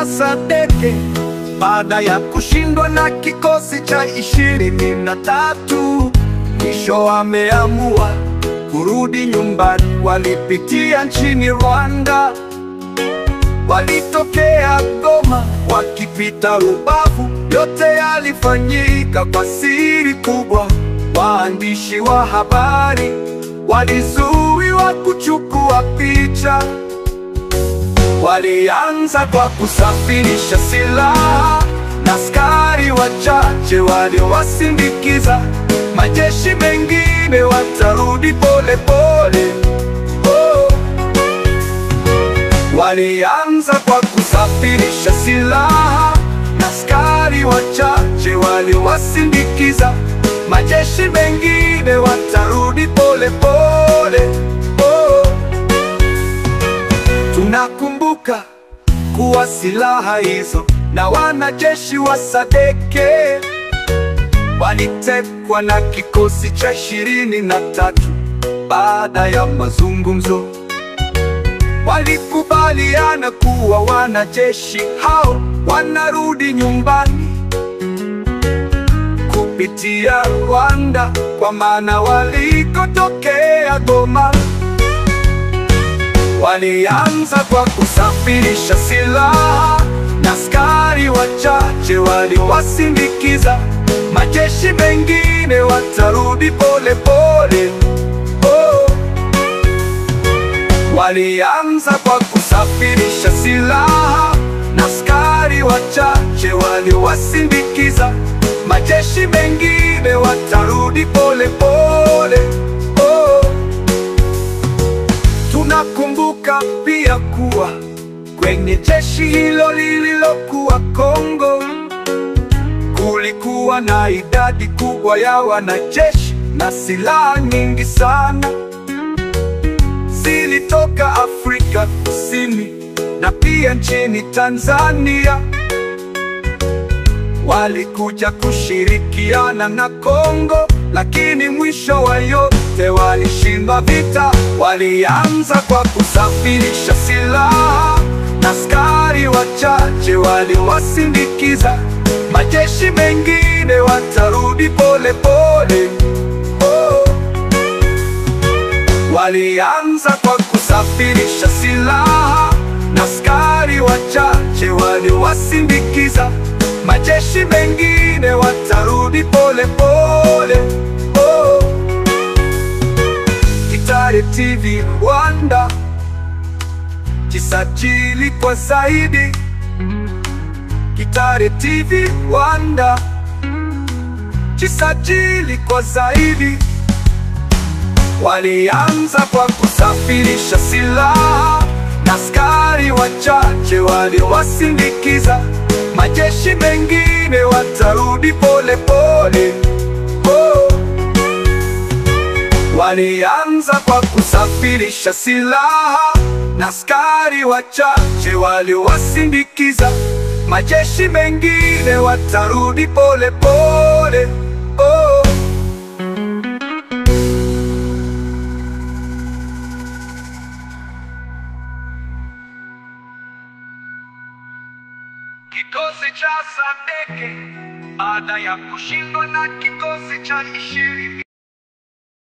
cha SADC baada ya kushindwa na kikosi cha 23, mwisho wameamua kurudi nyumbani. Walipitia nchini Rwanda, walitokea Goma wakipita Rubavu. Yote yalifanyika kwa siri kubwa. Waandishi wa habari walizuiwa kuchukua picha. Walianza kwa kusafirisha silaha na askari wachache waliowasindikiza. Majeshi mengine watarudi pole pole. Walianza kwa kusafirisha silaha na askari wachache waliowasindikiza. Majeshi mengine watarudi pole pole. Tunakumbuka kuwa silaha hizo na wanajeshi wa SADC walitekwa na kikosi cha 23. Baada ya mazungumzo, walikubaliana kuwa wanajeshi hao wanarudi nyumbani kupitia Rwanda, kwa maana walikotokea Goma. Walianza kwa kusafirisha silaha na askari wachache waliowasindikiza. Majeshi mengine watarudi pole pole. Walianza kwa kusafirisha silaha na askari wachache waliowasindikiza. Majeshi mengine watarudi pole pole. Tunakumbuka pia kuwa kwenye jeshi hilo lililokuwa Kongo, kulikuwa na idadi kubwa ya wanajeshi na silaha nyingi sana. Zilitoka Afrika Kusini na pia nchini Tanzania. Walikuja kushirikiana na Kongo, lakini mwisho wa yote walishindwa vita. Walianza kwa kusafirisha silaha na askari wachache waliowasindikiza. Majeshi mengine watarudi pole pole. Walianza kwa kusafirisha silaha na askari wachache waliowasindikiza. Majeshi mengine watarudi pole pole. Kitare TV Rwanda, jisajili kwa zaidi. Kitare TV Rwanda, jisajili kwa zaidi. Walianza kwa kusafirisha silaha na askari wachache waliowasindikiza. Majeshi mengine watarudi pole pole. Walianza kwa kusafirisha silaha na askari wachache waliowasindikiza. Majeshi mengine watarudi pole pole. Kikosi cha SADC baada ya kushindwa na kikosi cha 20